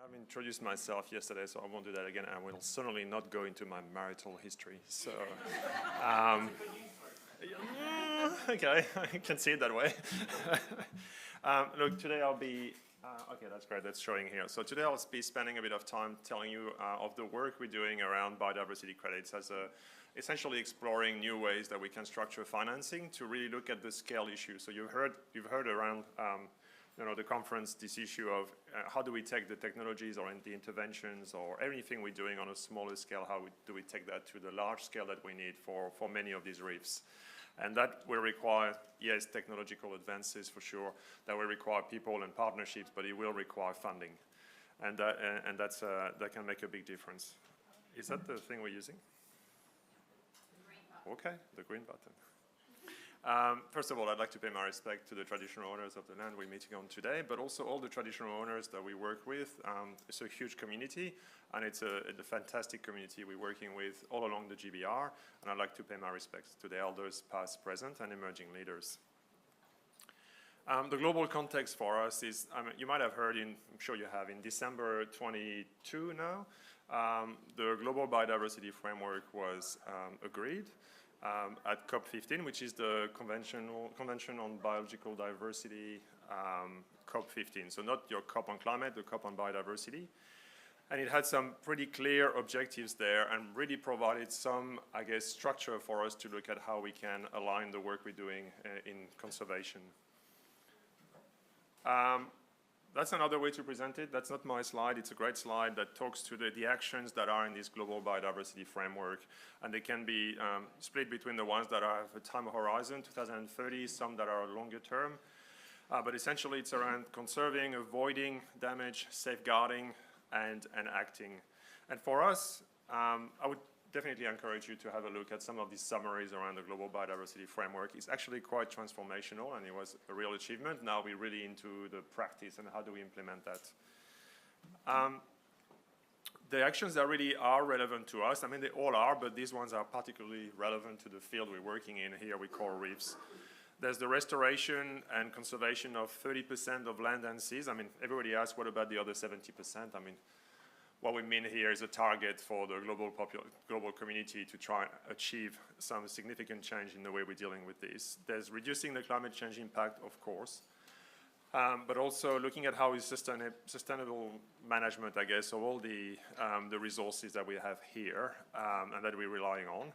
I've introduced myself yesterday, so I won't do that again. I will certainly not go into my marital history. So, okay, I can see it that way. Look, today I'll be, okay, that's great, that's showing here. So today I'll be spending a bit of time telling you of the work we're doing around biodiversity credits as essentially exploring new ways that we can structure financing to really look at the scale issue. So you've heard around the conference this issue of how do we take the technologies or the interventions or anything we're doing on a smaller scale, how do we take that to the large scale that we need for many of these reefs. And that will require, yes, technological advances for sure, that will require people and partnerships, but it will require funding. And that can make a big difference. Is that the thing we're using? Okay, the green button. First of all, I'd like to pay my respect to the traditional owners of the land we're meeting on today, but also all the traditional owners that we work with. It's a huge community, and it's a fantastic community we're working with all along the GBR, and I'd like to pay my respects to the elders, past, present, and emerging leaders. The global context for us is, you might have heard, I'm sure you have, in December 22 now, the Global Biodiversity Framework was agreed. At COP15, which is the Convention on Biological Diversity, COP15. So not your COP on climate, the COP on biodiversity. And it had some pretty clear objectives there and really provided some, I guess, structure for us to look at how we can align the work we're doing in conservation. That's another way to present it. That's not my slide. It's a great slide that talks to the actions that are in this Global Biodiversity Framework. And they can be split between the ones that have a time horizon, 2030, some that are longer term. But essentially, it's around conserving, avoiding damage, safeguarding, and acting. And for us, I would definitely encourage you to have a look at some of these summaries around the Global Biodiversity Framework. It's actually quite transformational, and it was a real achievement. Now we're really into the practice and how do we implement that. The actions that really are relevant to us, I mean, they all are, but these ones are particularly relevant to the field we're working in here we call reefs. There's the restoration and conservation of 30% of land and seas. I mean, everybody asks, what about the other 70%? I mean, what we mean here is a target for the global community to try and achieve some significant change in the way we're dealing with this. There's reducing the climate change impact, of course, but also looking at how is sustainable management, I guess, of all the resources that we have here and that we're relying on,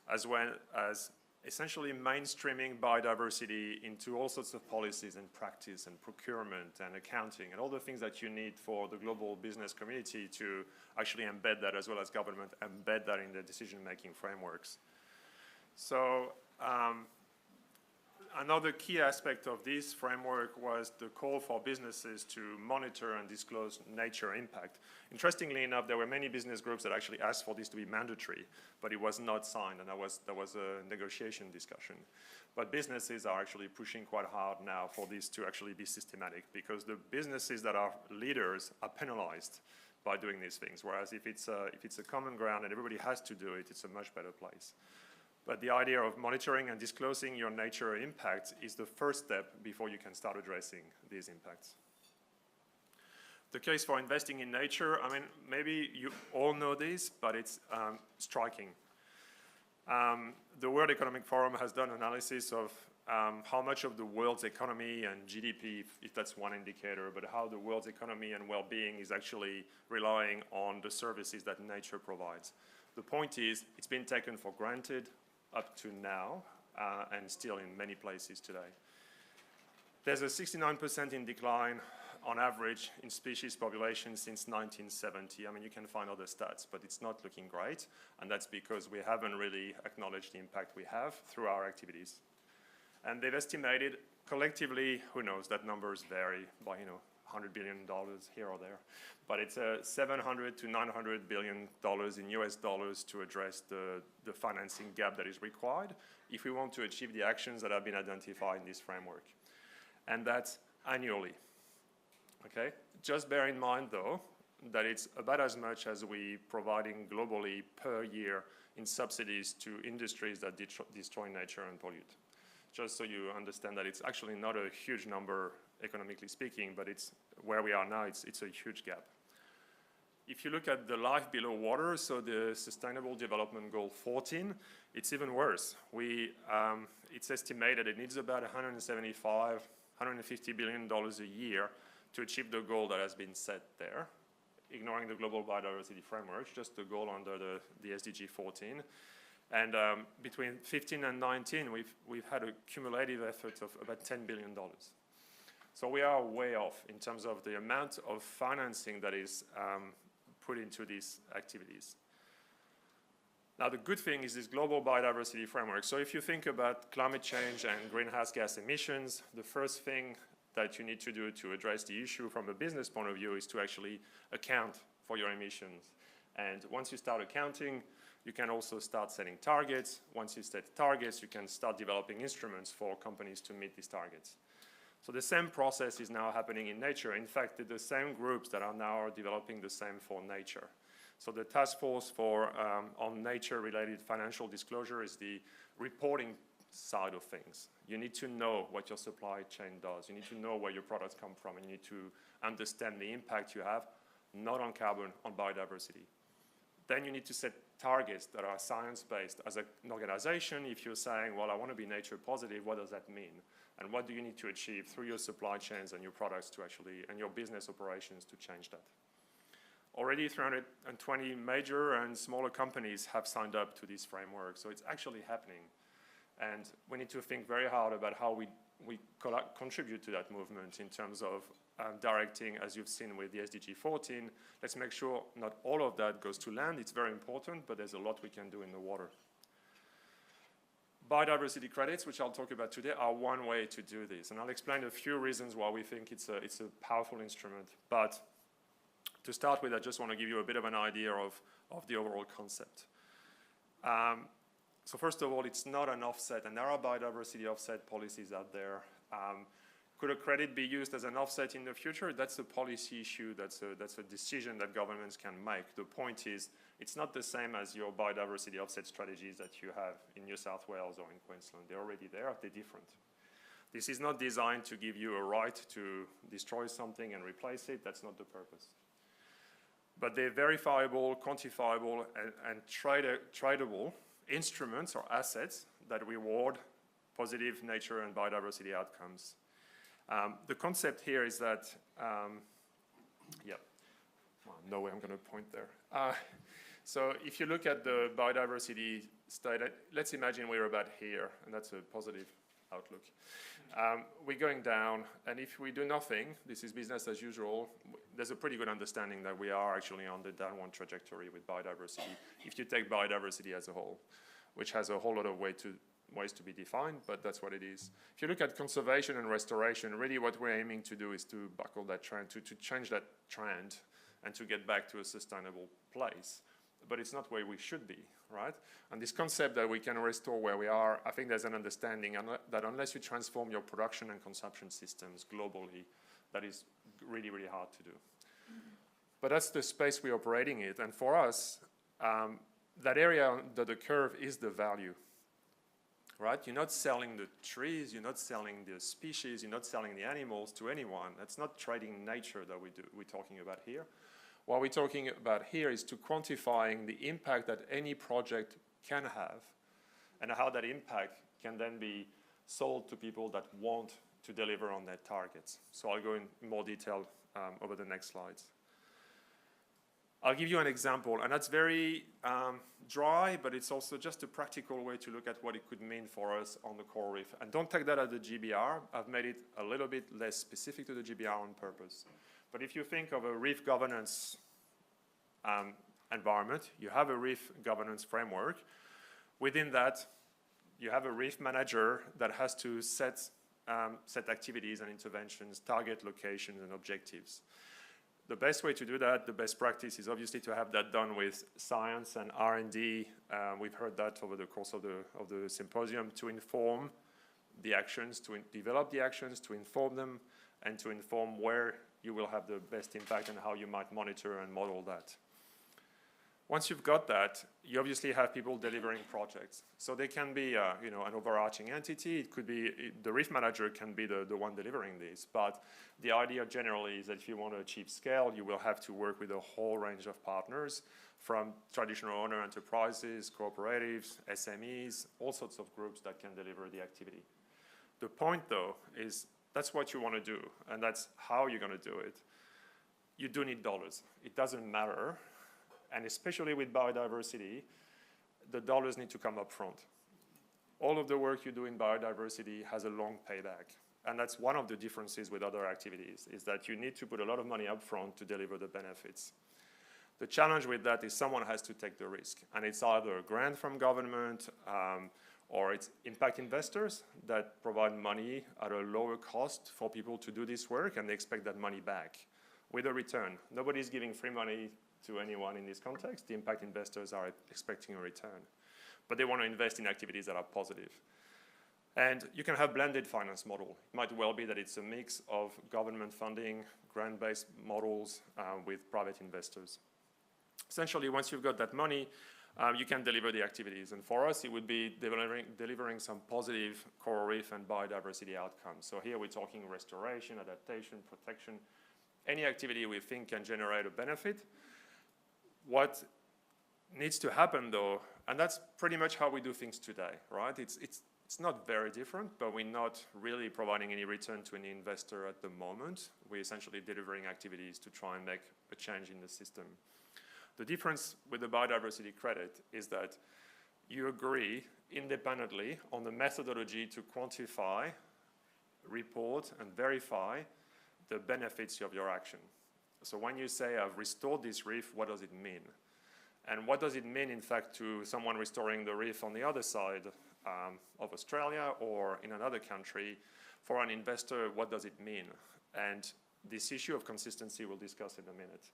as well as essentially mainstreaming biodiversity into all sorts of policies and practice and procurement and accounting and all the things that you need for the global business community to actually embed that, as well as government embed that in their decision-making frameworks. So another key aspect of this framework was the call for businesses to monitor and disclose nature impact. Interestingly enough, there were many business groups that actually asked for this to be mandatory, but it was not signed, and that was a negotiation discussion. But businesses are actually pushing quite hard now for this to actually be systematic, because the businesses that are leaders are penalized by doing these things, whereas if it's a common ground and everybody has to do it, it's a much better place. But the idea of monitoring and disclosing your nature impacts is the first step before you can start addressing these impacts. The case for investing in nature, I mean, maybe you all know this, but it's striking. The World Economic Forum has done analysis of how much of the world's economy and GDP, if that's one indicator, but how the world's economy and well-being is actually relying on the services that nature provides. The point is, it's been taken for granted up to now, and still in many places today. There's a 69% in decline on average in species population since 1970. I mean, you can find other stats, but it's not looking great, and that's because we haven't really acknowledged the impact we have through our activities. And they've estimated collectively, who knows, that numbers vary by, $100 billion here or there, but it's $700 to $900 billion in US dollars to address the financing gap that is required if we want to achieve the actions that have been identified in this framework. And that's annually, okay? Just bear in mind, though, that it's about as much as we providing globally per year in subsidies to industries that destroy nature and pollute. Just so you understand that it's actually not a huge number economically speaking, but it's where we are now, it's a huge gap. if you look at the life below water, so the Sustainable Development Goal 14, it's even worse. It's estimated it needs about $175, $150 billion a year to achieve the goal that has been set there, ignoring the Global Biodiversity Framework, just the goal under the SDG 14. And between 15 and 19, we've had a cumulative effort of about $10 billion. So we are way off in terms of the amount of financing that is put into these activities. Now, the good thing is this Global Biodiversity Framework. So if you think about climate change and greenhouse gas emissions, the first thing that you need to do to address the issue from a business point of view is to actually account for your emissions. And once you start accounting, you can also start setting targets. Once you set targets, you can start developing instruments for companies to meet these targets. So the same process is now happening in nature. In fact, the same groups that are now developing the same for nature. So the task force on nature-related financial disclosure is the reporting side of things. You need to know what your supply chain does. You need to know where your products come from. And you need to understand the impact you have, not on carbon, on biodiversity. Then you need to set targets that are science-based. As an organization, if you're saying, well, I want to be nature positive, what does that mean? And what do you need to achieve through your supply chains and your products to actually, and your business operations to change that? Already 320 major and smaller companies have signed up to this framework, so it's actually happening. And we need to think very hard about how we contribute to that movement in terms of directing, as you've seen with the SDG 14. Let's make sure not all of that goes to land. It's very important, but there's a lot we can do in the water. Biodiversity credits, which I'll talk about today, are one way to do this. And I'll explain a few reasons why we think it's a powerful instrument. But to start with, I just want to give you a bit of an idea of the overall concept. So first of all, it's not an offset, and there are biodiversity offset policies out there. Could a credit be used as an offset in the future? That's a policy issue. That's a decision that governments can make. The point is, it's not the same as your biodiversity offset strategies that you have in New South Wales or in Queensland. They're already there. They're different. This is not designed to give you a right to destroy something and replace it. That's not the purpose. But they're verifiable, quantifiable, and tradable instruments or assets that reward positive nature and biodiversity outcomes. The concept here is that, no way I'm going to point there. So if you look at the biodiversity state, let's imagine we're about here, and that's a positive outlook. We're going down, and if we do nothing, this is business as usual, there's a pretty good understanding that we are actually on the downward trajectory with biodiversity, if you take biodiversity as a whole, which has a whole lot of ways to be defined, but that's what it is. If you look at conservation and restoration, really what we're aiming to do is to buckle that trend, to change that trend, and to get back to a sustainable place. But it's not where we should be, right? And this concept that we can restore where we are, I think there's an understanding that unless you transform your production and consumption systems globally, that is really, really hard to do. But that's the space we're operating in. And for us, that area under the curve is the value, right? You're not selling the trees, you're not selling the species, you're not selling the animals to anyone. That's not trading nature that we're talking about here. What we're talking about here is to quantifying the impact that any project can have and how that impact can then be sold to people that want to deliver on their targets. So I'll go in more detail over the next slides. I'll give you an example, and that's very dry, but it's also just a practical way to look at what it could mean for us on the coral reef. And don't take that as the GBR. I've made it a little bit less specific to the GBR on purpose. But if you think of a reef governance environment, you have a reef governance framework. Within that, you have a reef manager that has to set activities and interventions, target locations and objectives. The best way to do that, the best practice, is obviously to have that done with science and R&D. We've heard that over the course of the symposium, to inform the actions, to develop the actions, to inform them, and to inform where you will have the best impact and how you might monitor and model that. Once you've got that, you obviously have people delivering projects. So they can be you know, an overarching entity. It could be, the reef manager can be the one delivering this. But the idea generally is that if you want to achieve scale, you will have to work with a whole range of partners, from traditional owner enterprises, cooperatives, SMEs, all sorts of groups that can deliver the activity. The point, though, is that's what you want to do, and that's how you're going to do it. You do need dollars. It doesn't matter. And especially with biodiversity, the dollars need to come up front. All of the work you do in biodiversity has a long payback. And that's one of the differences with other activities, is that you need to put a lot of money up front to deliver the benefits. The challenge with that is someone has to take the risk. And it's either a grant from government, or it's impact investors that provide money at a lower cost for people to do this work, and they expect that money back with a return. Nobody's giving free money to anyone in this context. The impact investors are expecting a return. But they want to invest in activities that are positive. And you can have blended finance model. It might well be that it's a mix of government funding, grant-based models with private investors. Essentially, once you've got that money, you can deliver the activities. And for us, it would be delivering some positive coral reef and biodiversity outcomes. So here we're talking restoration, adaptation, protection, any activity we think can generate a benefit. What needs to happen, though, and that's pretty much how we do things today, right? It's not very different, but we're not really providing any return to any investor at the moment. We're essentially delivering activities to try and make a change in the system. The difference with the biodiversity credit is that you agree independently on the methodology to quantify, report, and verify the benefits of your action. So when you say, I've restored this reef, what does it mean? And what does it mean, in fact, to someone restoring the reef on the other side of Australia or in another country? For an investor, what does it mean? And this issue of consistency we'll discuss in a minute.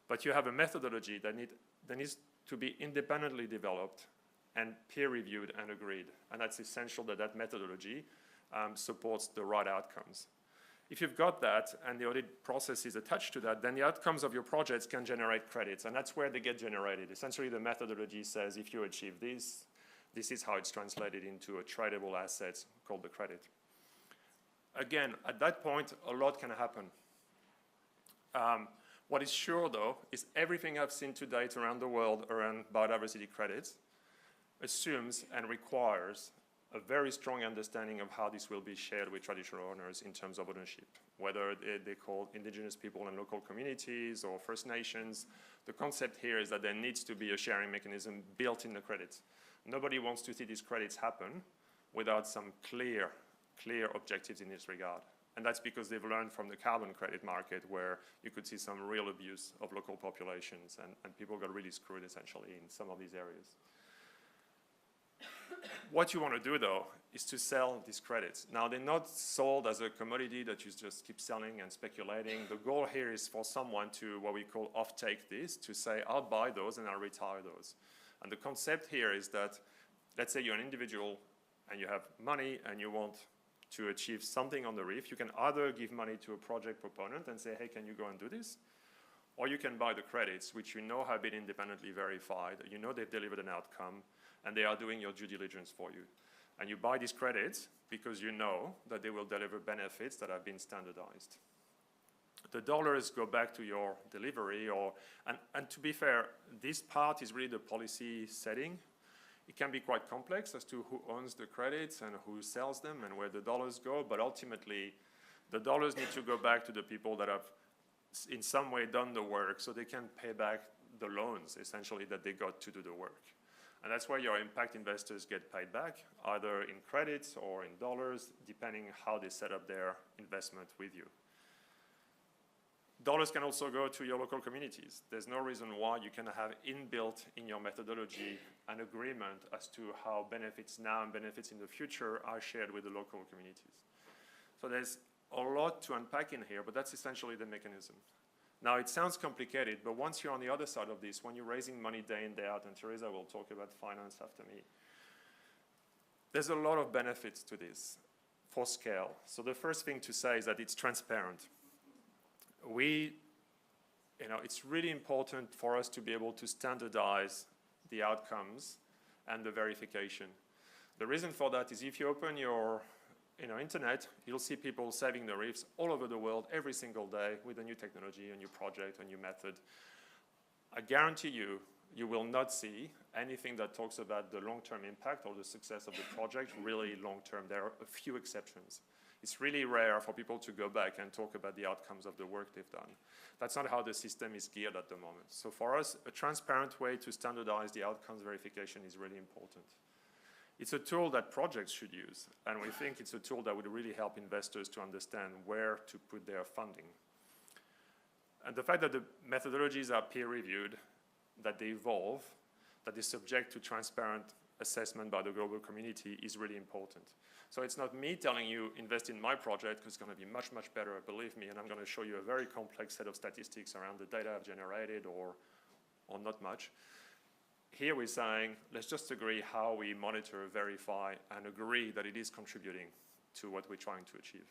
But you have a methodology that needs to be independently developed and peer-reviewed and agreed. And that's essential that that methodology supports the right outcomes. If you've got that and the audit process is attached to that, then the outcomes of your projects can generate credits, and that's where they get generated. Essentially, the methodology says if you achieve this, this is how it's translated into a tradable asset called the credit. Again, at that point, a lot can happen. What is sure, though, is everything I've seen to date around the world around biodiversity credits assumes and requires a very strong understanding of how this will be shared with traditional owners in terms of ownership, whether they call indigenous people and local communities or First Nations. The concept here is that there needs to be a sharing mechanism built in the credits. Nobody wants to see these credits happen without some clear objectives in this regard. And that's because they've learned from the carbon credit market, where you could see some real abuse of local populations, and people got really screwed essentially in some of these areas. What you want to do, though, is to sell these credits. Now, they're not sold as a commodity that you just keep selling and speculating. The goal here is for someone to, what we call off-take this, to say, I'll buy those and I'll retire those. And the concept here is that, let's say you're an individual and you have money and you want to achieve something on the reef. You can either give money to a project proponent and say, hey, can you go and do this? Or you can buy the credits, which you know have been independently verified. You know they've delivered an outcome, and they are doing your due diligence for you. And you buy these credits because you know that they will deliver benefits that have been standardized. The dollars go back to your delivery, and to be fair, this part is really the policy setting. It can be quite complex as to who owns the credits and who sells them and where the dollars go, but ultimately, the dollars need to go back to the people that have in some way done the work so they can pay back the loans, essentially, that they got to do the work. And that's why your impact investors get paid back, either in credits or in dollars, depending how they set up their investment with you. Dollars can also go to your local communities. There's no reason why you can have inbuilt in your methodology an agreement as to how benefits now and benefits in the future are shared with the local communities. So there's a lot to unpack in here, but that's essentially the mechanism. Now, it sounds complicated, but once you're on the other side of this, when you're raising money day in, day out, and Teresa will talk about finance after me, there's a lot of benefits to this for scale. So the first thing to say is that it's transparent. We it's really important for us to be able to standardize the outcomes and the verification. The reason for that is if you open your internet, you'll see people saving the reefs all over the world every single day with a new technology, a new project, a new method. I guarantee you, you will not see anything that talks about the long-term impact or the success of the project really long-term. There are a few exceptions. It's really rare for people to go back and talk about the outcomes of the work they've done. That's not how the system is geared at the moment. So for us, a transparent way to standardize the outcomes verification is really important. It's a tool that projects should use, and we think it's a tool that would really help investors to understand where to put their funding. And the fact that the methodologies are peer-reviewed, that they evolve, that they're subject to transparent assessment by the global community is really important. So it's not me telling you, invest in my project, because it's going to be much, much better, believe me, and I'm going to show you a very complex set of statistics around the data I've generated or not much. Here we're saying, let's just agree how we monitor, verify, and agree that it is contributing to what we're trying to achieve.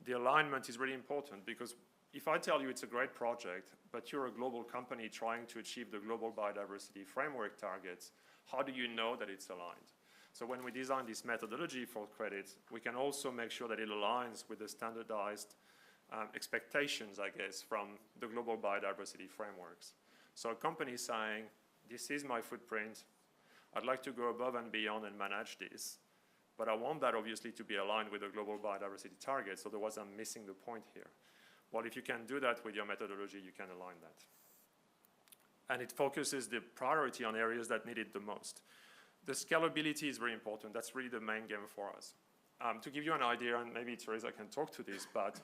The alignment is really important because if I tell you it's a great project, but you're a global company trying to achieve the Global Biodiversity Framework targets, how do you know that it's aligned? So when we design this methodology for credits, we can also make sure that it aligns with the standardized expectations, I guess, from the Global Biodiversity Frameworks. So a company is saying, this is my footprint. I'd like to go above and beyond and manage this. But I want that obviously to be aligned with the global biodiversity targets, otherwise I'm missing the point here. Well, if you can do that with your methodology, you can align that. And it focuses the priority on areas that need it the most. The scalability is very important. That's really the main game for us. To give you an idea, and maybe Teresa can talk to this, but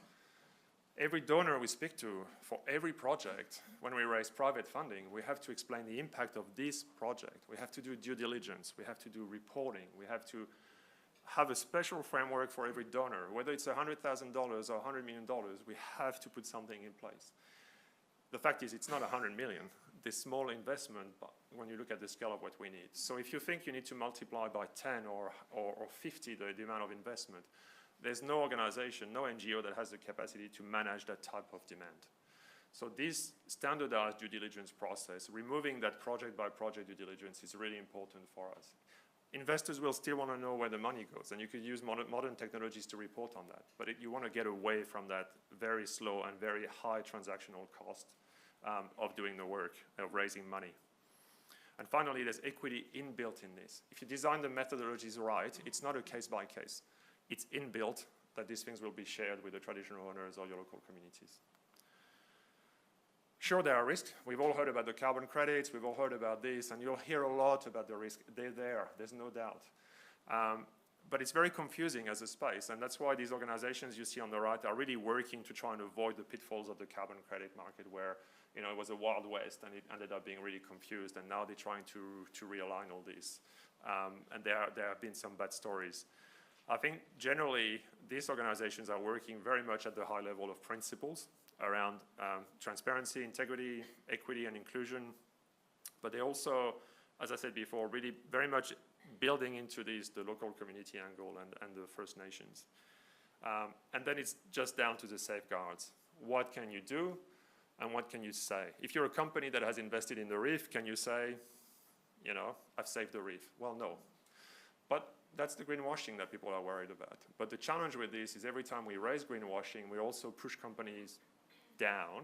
every donor we speak to, for every project, when we raise private funding, we have to explain the impact of this project. We have to do due diligence. We have to do reporting. We have to have a special framework for every donor. Whether it's $100,000 or $100 million, we have to put something in place. The fact is, it's not 100 million. This small investment, when you look at the scale of what we need. So if you think you need to multiply by 10 or 50 the amount of investment, there's no organization, no NGO that has the capacity to manage that type of demand. So this standardized due diligence process, removing that project by project due diligence is really important for us. Investors will still want to know where the money goes, and you could use modern technologies to report on that. But you want to get away from that very slow and very high transactional cost of doing the work, of raising money. And finally, there's equity inbuilt in this. If you design the methodologies right, it's not a case by case. It's inbuilt that these things will be shared with the traditional owners or your local communities. Sure, there are risks. We've all heard about the carbon credits. We've all heard about this, and you'll hear a lot about the risk. They're there. There's no doubt. But it's very confusing as a space, and that's why these organizations you see on the right are really working to try and avoid the pitfalls of the carbon credit market where it was a wild west and it ended up being really confused, and now they're trying to realign all this. And there have been some bad stories. I think generally these organizations are working very much at the high level of principles around transparency, integrity, equity, and inclusion. But they also, as I said before, really very much building into these the local community angle and the First Nations. And then it's just down to the safeguards. What can you do and what can you say? If you're a company that has invested in the reef, can you say, I've saved the reef? Well, no. But that's the greenwashing that people are worried about. But the challenge with this is every time we raise greenwashing, we also push companies down.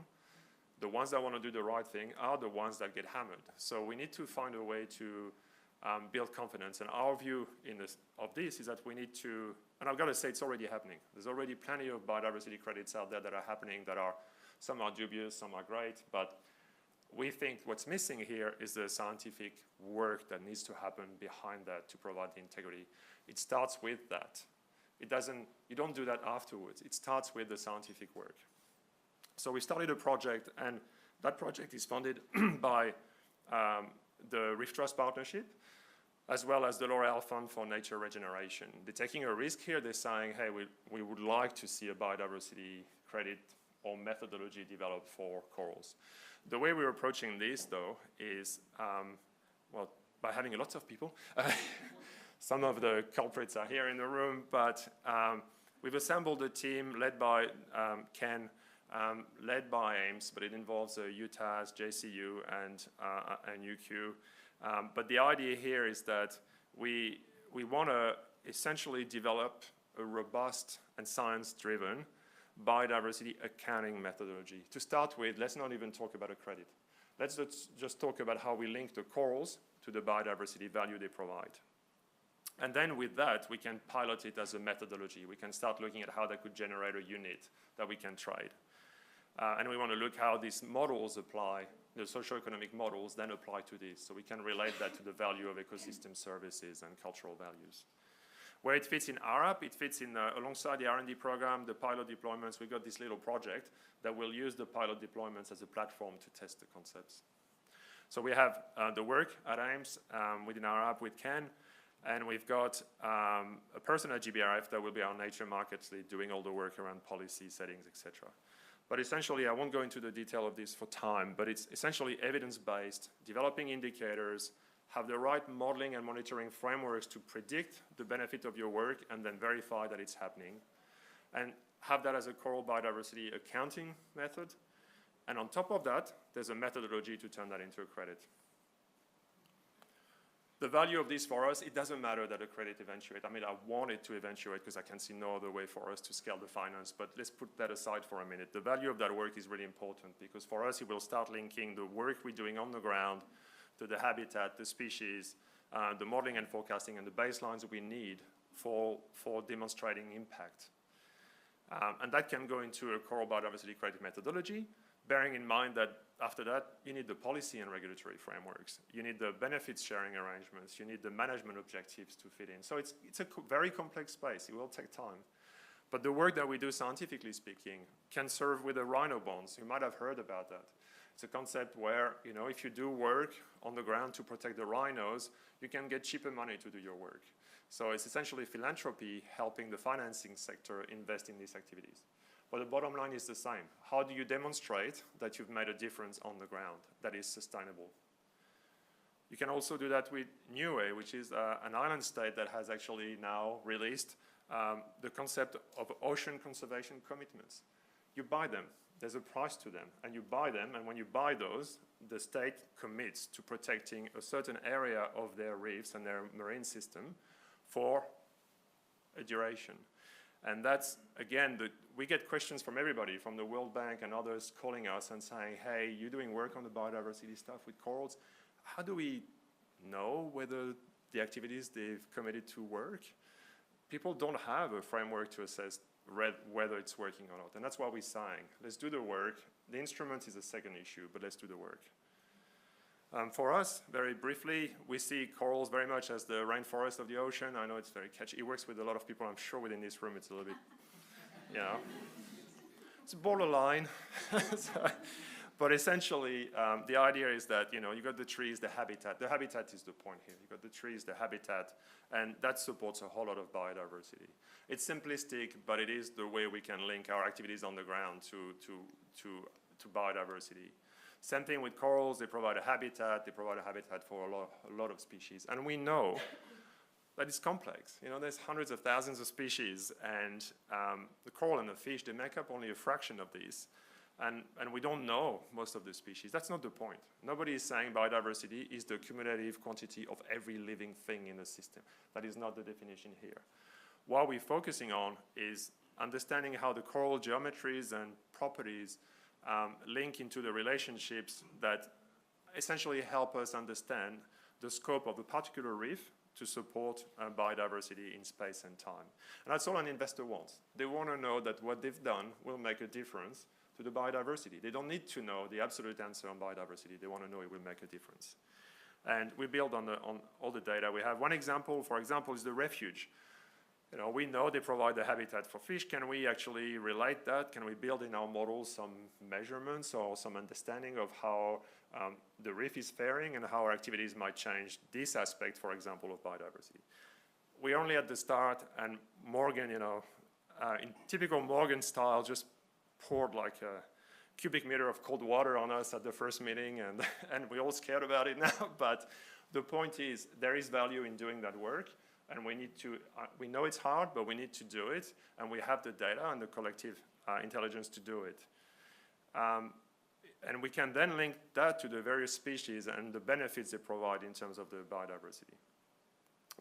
The ones that want to do the right thing are the ones that get hammered. So we need to find a way to build confidence. And our view of this is that we need to, and I've got to say it's already happening. There's already plenty of biodiversity credits out there that are happening some are dubious, some are great, but we think what's missing here is the scientific work that needs to happen behind that to provide the integrity. It starts with that. You don't do that afterwards. It starts with the scientific work. So we started a project, and that project is funded by the Reef Trust Partnership, as well as the L'Oréal Fund for Nature Regeneration. They're taking a risk here. They're saying, hey, we would like to see a biodiversity credit or methodology developed for corals. The way we're approaching this, though, is, by having lots of people. Some of the culprits are here in the room, but we've assembled a team led by Ken, led by AIMS, but it involves UTAS, JCU, and UQ. But the idea here is that we want to essentially develop a robust and science-driven biodiversity accounting methodology. To start with, let's not even talk about a credit. Let's just talk about how we link the corals to the biodiversity value they provide. And then with that, we can pilot it as a methodology. We can start looking at how that could generate a unit that we can trade. And we want to look how these models apply, the socioeconomic models then apply to this. So we can relate that to the value of ecosystem services and cultural values. Where it fits in RRAP, it fits in alongside the R&D program, the pilot deployments. We got this little project that will use the pilot deployments as a platform to test the concepts. So we have the work at AIMS within RRAP with Ken, and we've got a person at GBRF that will be our nature markets lead doing all the work around policy settings, etc. But essentially, I won't go into the detail of this for time, but it's essentially evidence-based, developing indicators, have the right modeling and monitoring frameworks to predict the benefit of your work and then verify that it's happening. And have that as a coral biodiversity accounting method. And on top of that, there's a methodology to turn that into a credit. The value of this for us, it doesn't matter that a credit eventuates. I mean, I want it to eventuate because I can see no other way for us to scale the finance, but let's put that aside for a minute. The value of that work is really important because for us, it will start linking the work we're doing on the ground to the habitat, the species, the modeling and forecasting, and the baselines we need for demonstrating impact. And that can go into a coral biodiversity credit methodology, bearing in mind that after that, you need the policy and regulatory frameworks. You need the benefits sharing arrangements. You need the management objectives to fit in. So it's a very complex space. It will take time. But the work that we do, scientifically speaking, can serve with the rhino bonds. You might have heard about that. It's a concept where, you know, if you do work on the ground to protect the rhinos, you can get cheaper money to do your work. So it's essentially philanthropy helping the financing sector invest in these activities. But the bottom line is the same. How do you demonstrate that you've made a difference on the ground that is sustainable? You can also do that with Niue, which is an island state that has actually now released the concept of ocean conservation commitments. You buy them. There's a price to them, and you buy them, and when you buy those, the state commits to protecting a certain area of their reefs and their marine system for a duration. And that's, again, we get questions from everybody, from the World Bank and others calling us and saying, hey, you're doing work on the biodiversity stuff with corals. How do we know whether the activities they've committed to work? People don't have a framework to assess whether it's working or not. And that's why we're saying, let's do the work. The instrument is a second issue, but let's do the work. For us, very briefly, we see corals very much as the rainforest of the ocean. I know it's very catchy. It works with a lot of people. I'm sure within this room it's a little bit, you know. It's borderline. But essentially, the idea is that, you know, you got the trees, the habitat. The habitat is the point here. You got the trees, the habitat, and that supports a whole lot of biodiversity. It's simplistic, but it is the way we can link our activities on the ground to biodiversity. Same thing with corals. They provide a habitat. They provide a habitat for a lot of species. And we know that it's complex. You know, there's hundreds of thousands of species, and the coral and the fish, they make up only a fraction of these. And we don't know most of the species. That's not the point. Nobody is saying biodiversity is the cumulative quantity of every living thing in the system. That is not the definition here. What we're focusing on is understanding how the coral geometries and properties link into the relationships that essentially help us understand the scope of a particular reef to support biodiversity in space and time. And that's all an investor wants. They want to know that what they've done will make a difference to the biodiversity. They don't need to know the absolute answer on biodiversity. They want to know it will make a difference. And we build on all the data. We have one example, for example, is the refuge. You know, we know they provide the habitat for fish. Can we actually relate that? Can we build in our models some measurements or some understanding of how the reef is faring and how our activities might change this aspect, for example, of biodiversity? We're only at the start, and Morgan, you know, in typical Morgan style, just poured like a cubic meter of cold water on us at the first meeting, and we're all scared about it now. But the point is, there is value in doing that work, and we need to, we know it's hard, but we need to do it, and we have the data and the collective intelligence to do it. And we can then link that to the various species and the benefits they provide in terms of the biodiversity.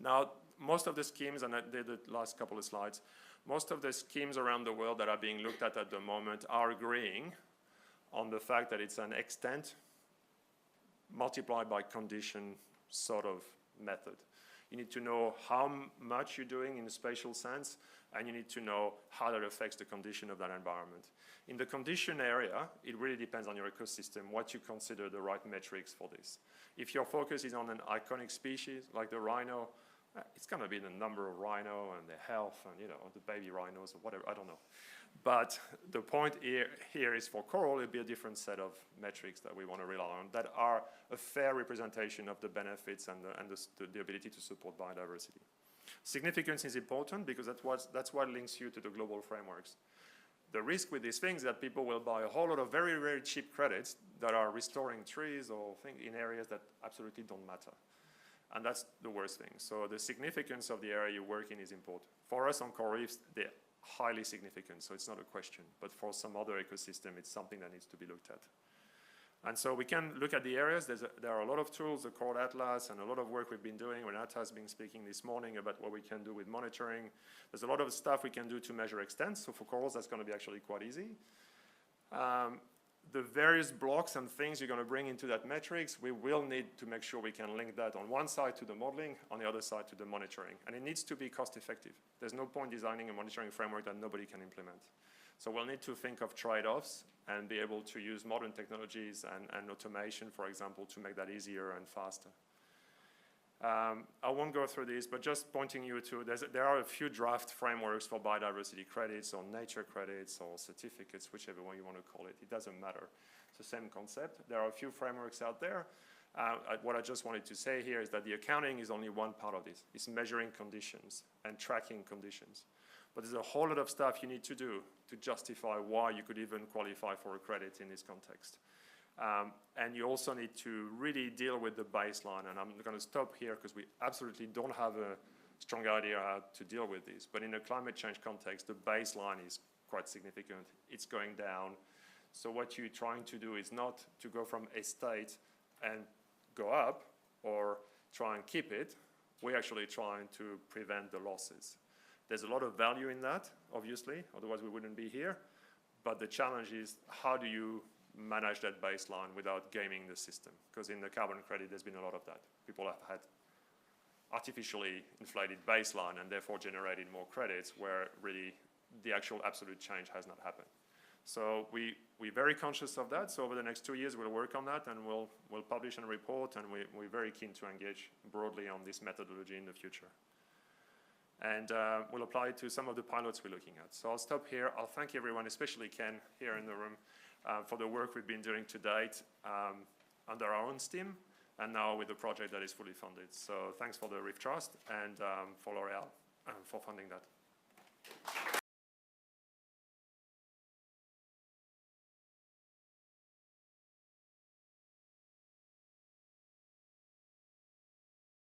Now, most of the schemes, and I did the last couple of slides, most of the schemes around the world that are being looked at the moment are agreeing on the fact that it's an extent multiplied by condition sort of method. You need to know how much you're doing in a spatial sense, and you need to know how that affects the condition of that environment. In the condition area, it really depends on your ecosystem, what you consider the right metrics for this. If your focus is on an iconic species, like the rhino, it's going to be the number of rhino and the health and, you know, the baby rhinos or whatever, I don't know. But the point here is for coral, it'll be a different set of metrics that we want to rely on that are a fair representation of the benefits and the ability to support biodiversity. Significance is important because that's what links you to the global frameworks. The risk with these things is that people will buy a whole lot of very, very cheap credits that are restoring trees or things in areas that absolutely don't matter. And that's the worst thing. So the significance of the area you work in is important. For us on coral reefs, they're highly significant, so it's not a question. But for some other ecosystem, it's something that needs to be looked at. And so we can look at the areas. There are a lot of tools, the Coral Atlas, and a lot of work we've been doing. Renata has been speaking this morning about what we can do with monitoring. There's a lot of stuff we can do to measure extent. So for corals, that's going to be actually quite easy. The various blocks and things you're going to bring into that metrics, we will need to make sure we can link that on one side to the modeling, on the other side to the monitoring. And it needs to be cost effective. There's no point designing a monitoring framework that nobody can implement. So we'll need to think of trade-offs and be able to use modern technologies and automation, for example, to make that easier and faster. I won't go through this, but just pointing you to, there are a few draft frameworks for biodiversity credits or nature credits or certificates, whichever one you want to call it. It doesn't matter. It's the same concept. There are a few frameworks out there. What I just wanted to say here is that the accounting is only one part of this. It's measuring conditions and tracking conditions. But there's a whole lot of stuff you need to do to justify why you could even qualify for a credit in this context. And you also need to really deal with the baseline. And I'm going to stop here because we absolutely don't have a strong idea how to deal with this. But in a climate change context, the baseline is quite significant. It's going down. So what you're trying to do is not to go from a state and go up or try and keep it. We're actually trying to prevent the losses. There's a lot of value in that, obviously, otherwise we wouldn't be here. But the challenge is how do you manage that baseline without gaming the system? Because in the carbon credit, there's been a lot of that. People have had artificially inflated baseline and therefore generated more credits where really the actual absolute change has not happened. So we're very conscious of that. So over the next 2 years, we'll work on that and we'll publish and report, and we're very keen to engage broadly on this methodology in the future. And we'll apply it to some of the pilots we're looking at. So I'll stop here. I'll thank everyone, especially Ken here in the room, for the work we've been doing to date under our own steam, and now with the project that is fully funded. So thanks for the Reef Trust and for L'Oreal for funding that.